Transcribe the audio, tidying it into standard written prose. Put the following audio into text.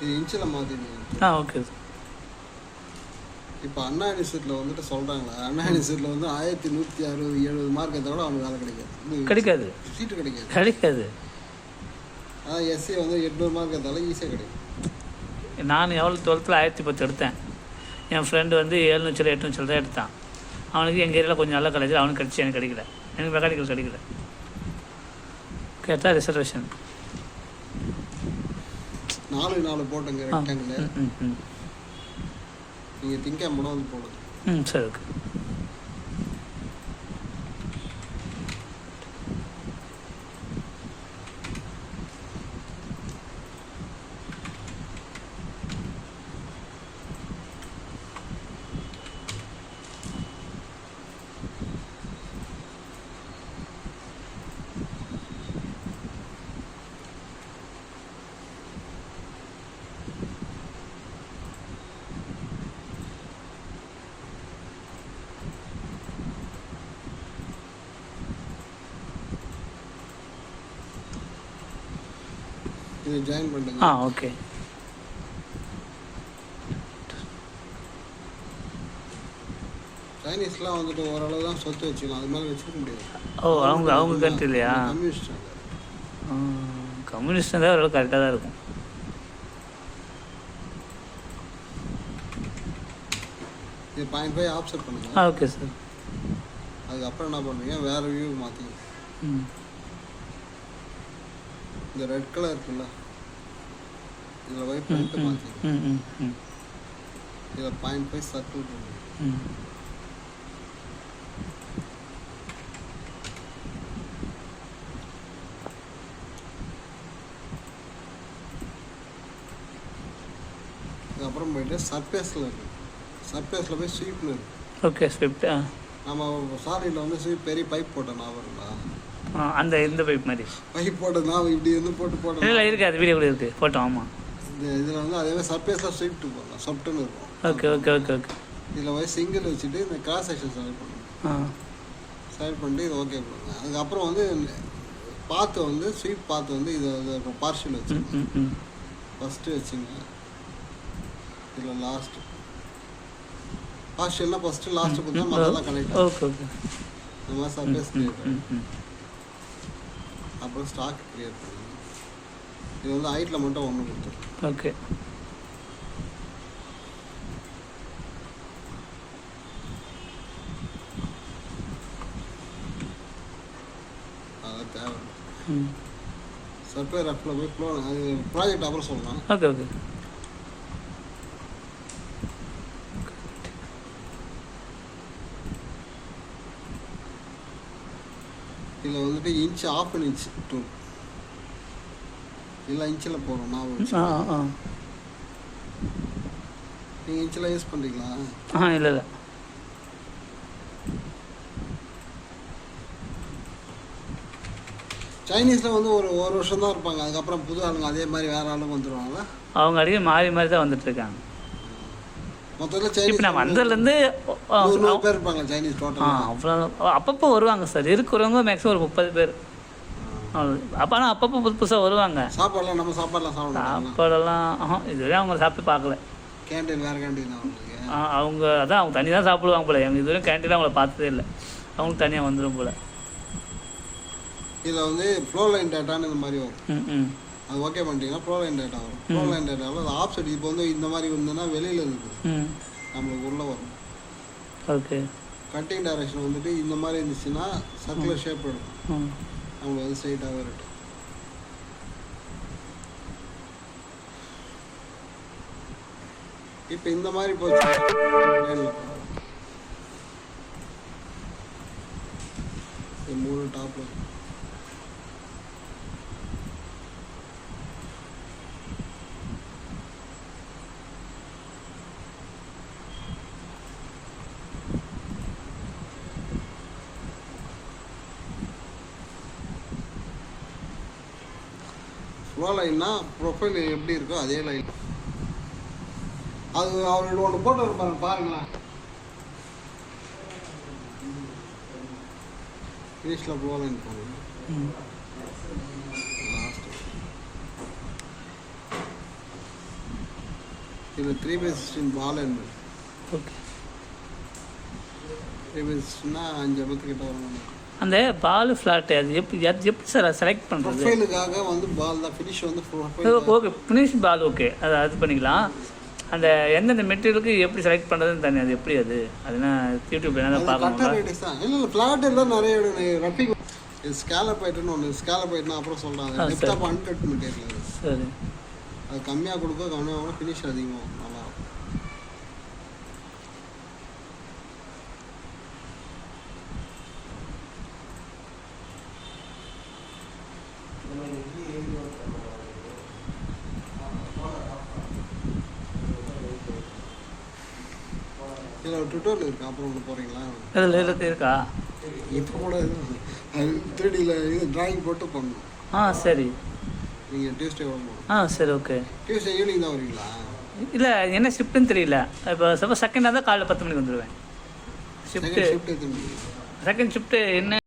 இது இன்ச்சில் மாற்றிடுங்க. Okay sir. இப்போ அண்ணா யூனிவர்சிட்டியில் வந்துட்டு சொல்கிறாங்களா, அண்ணா யூனிவர்சிட்டியில் வந்து 1160-70 மார்க் எடுத்தால் கூட அவனுக்கு வேலை கிடைக்காது, சீட்டு கிடைக்காது. அதான் எஸ்சி வந்து 800 மார்க் எடுத்தாலும் ஈஸியாக கிடைக்கும். நான் எவ்வளோ 12th 1010 எடுத்தேன். என் ஃப்ரெண்டு வந்து 700 800 தான் எடுத்தான். அவனுக்கு எங்கள் ஏரியாவில் கொஞ்சம் நல்ல காலேஜ் அவனுக்கு கிடச்சி, எனக்கு கிடைக்கல. எனக்கு மெக்கானிக்கல் கிடைக்கல. கேட்டால் ரிசர்வேஷன் 4 போட்டுங்க ரெக்டாங்கில். நீங்கள் திங்கம்படம் வந்து போடுங்க. சரி ஓகே. இது ஜாயின் பண்ணுங்க. ஓகே. சைனீஸ்லாம் வந்துட்டு ஓரளவு தான் சொத்து வச்சுக்கலாம், அது மேலே வச்சுக்க முடியாது. அவங்க கண்ட்ரிலையா? கம்யூனிஸ்ட். கம்யூனிஸ்ட் தான் ஓரளவு கரெக்டாக தான் இருக்கும். இது 0.5 ஆப்செட் பண்ணுங்க. Okay sir. அதுக்கப்புறம் என்ன பண்ணுவீங்க, வேறு வியூ மாற்றி இந்த ரெட் கலர் இருக்குல்ல, இதில் ஒயிட் பண்ணிட்டு மாற்றி இதில் 0.5 சர்க்கிள் பண்ணுங்க. அதுக்கப்புறம் போயிட்டு சர்ஃபேஸில் இருக்குது, சர்ஃபேஸில் போய் ஸ்வீப்னு இருக்குது. Okay Swift. நம்ம சாரியில் வந்து ஸ்வீப் பெரிய பைப் போட்டோம் ஞாபகங்களா? அந்த இந்த பைப் மாதிரி பைப் போட்டதுனா இப்படி வந்து போட்டோம். இல்லை இருக்குது, அது வீடியோ கூட இருக்குது, போட்டோம். ஆமாம். இதில் வந்து அதே மாதிரி சர்ஃபேஸில் ஸ்வீப்ட்டு போடலாம், சொப்ட்டுன்னு இருக்கும். Okay okay okay okay. இதில் போய் சிங்கிள் வச்சுட்டு இந்த கிராஸ் செக்ஷன் செலக்ட் பண்ணுங்க. செலக்ட் பண்ணிட்டு இது ஓகே பண்ணுங்க. அதுக்கப்புறம் வந்து பாத்து வந்து ஸ்வீப் பாத்து வந்து இது பார்ஷியல் வச்சுருங்க. ஃபஸ்ட்டு வச்சுங்க. இதில் லாஸ்ட்டு பார்ஷியல்னா ஃபஸ்ட்டு லாஸ்ட்டு கொடுத்தா மற்றெல்லாம் கனெக்ட். Okay okay. இந்த மாதிரி சர்ஃபேஸ் க்ரியேட் பண்ணுங்க. அப்புறம் ஸ்டாக் க்ரியேட் பண்ணுங்க. இது வந்து ஹைட்டில் மட்டும் 1 கொடுத்துருங்க. ஓகே. அதான் தேவை. சர்ஃபேஸ் ரஃப்பில் போய் ஃப்ளோ அது ப்ராஜெக்ட் அப்புறம் சொல்லலாம். Okay okay. இதில் வந்துட்டு இன்ச் 1/2 இன்ச் டூல் இல்லை இன்ச்சில் போகிறோம். நீங்கள் இன்ச்சில் யூஸ் பண்ணுறீங்களா? இல்லை இல்லை. சைனீஸில் வந்து ஒரு வருஷம் தான் இருப்பாங்க, அதுக்கப்புறம் புது ஆளுங்க அதே மாதிரி வேறு ஆளுங்க வந்துடுவாங்களா? அவங்க அடிக்கடி மாறி மாறி தான் வந்துட்டுருக்காங்க. மொத்தத்தில் சைனீஸ் நான் வந்ததுலேருந்து 100 பேர் இருப்பாங்க சைனீஸ் டோட்டல். அவ்வளோ அப்பப்போ வருவாங்க சார். இருக்கிறவங்க மேக்ஸிமம் ஒரு 30 பேர். அப்போ ஆனால் அப்பப்போ புதுசாக வருவாங்க. சாப்பாடெல்லாம் நம்ம சாப்பாடெல்லாம் சாப்பாடெல்லாம் இதுவரை அவங்க சாப்பிட்டு பார்க்கல. கேன்டீன் வேறு கேன்டீன் அவங்க அதான் அவங்க தனி தான் சாப்பிடுவாங்க போல. எங்கள் இதுவரையும் கேன்டீன் அவங்கள பார்த்ததே இல்லை. அவங்களுக்கு தனியாக வந்துடும் போல். இதில் வந்து ஃப்ளோ லைன் டேட்டான்னு இந்த மாதிரி வரும். அது ஓகே பண்ணிட்டீங்கன்னா ஃப்ளோ லைன் டேட்டா வரும். ஃப்ளோ லைன் டேட்டாவில் அது ஆப்செட் இப்போ வந்து இந்த மாதிரி இருந்ததுன்னா வெளியில் இருக்குது, நம்மளுக்கு உள்ளே வரும். ஓகே. கட்டிங் டைரக்ஷன் வந்துட்டு இந்த மாதிரி இருந்துச்சுன்னா சர்க்குலர் ஷேப் எடுக்கும், நம்மளுக்கு வந்து ஸ்ட்ரைட்டாகவே இருக்கும். இப்போ இந்த மாதிரி போச்சு. இது 3 டாப்பில் ஃப்ளோ லைன்னா ப்ரொஃபைல் எப்படி இருக்கோ அதே லைன். அது அவரோட ஒன்று போட்டு இருப்பாங்க பாருங்களேன். ஃபினிஷில் ஃப்ளோ லைன் போகணும். லாஸ்ட் இதில் 3x16 பால் என்பது ஓகே. 3x16னா 5 கிட்ட வரும். அந்த பால் ஃப்ளாட்டு அது எப்படி சார் செலக்ட் பண்ணுறது? ப்ரொஃபைலுக்காக வந்து பால் தான் ஃபினிஷ் வந்து ஓகே ஃபினிஷ் பால் ஓகே அது பண்ணிக்கலாம். அந்த எந்தெந்த மெட்டீரியலுக்கு எப்படி செலக்ட் பண்ணுறதுன்னு தனி அது எப்படி அதுனா யூடியூப்ல என்ன பார்க்கணும். இல்லை ஃப்ளாட் எல்லாம் நிறைய ரஃபிங் ஸ்கேலப் ஆகிட்டுன்னு ஒன்று ஸ்கேலப் ஆகிட்டுனா அப்புறம் சொல்கிறாங்க டெப்த் ஆஃப் அன்கட் மெட்டீரியல். சரி அது கம்மியாக கொடுக்க கம்மியாக ஃபினிஷ் அதிகமாகும். நல்லா இதில் ஒரு ட்விட்டரில் இருக்குது, அப்புறம் ஒன்று போகிறீங்களா? இதில் இருக்கா? இப்போ கூட அது 3Dயில் இது ட்ராயிங் போட்டு பண்ணணும். சரி. நீங்கள் டியூஸ்டே வரணும். சரி ஓகே. டியூஸ்டே ஈவினிங் தான் வரீங்களா? இல்லை என்ன ஷிஃப்ட்டுன்னு தெரியல. இப்போ சப்போஸ் செகண்டாக தான் காலைல 10 மணிக்கு வந்துடுவேன். ஷிஃப்ட்டு ஷிஃப்ட் செகண்ட் ஷிஃப்ட்டு என்ன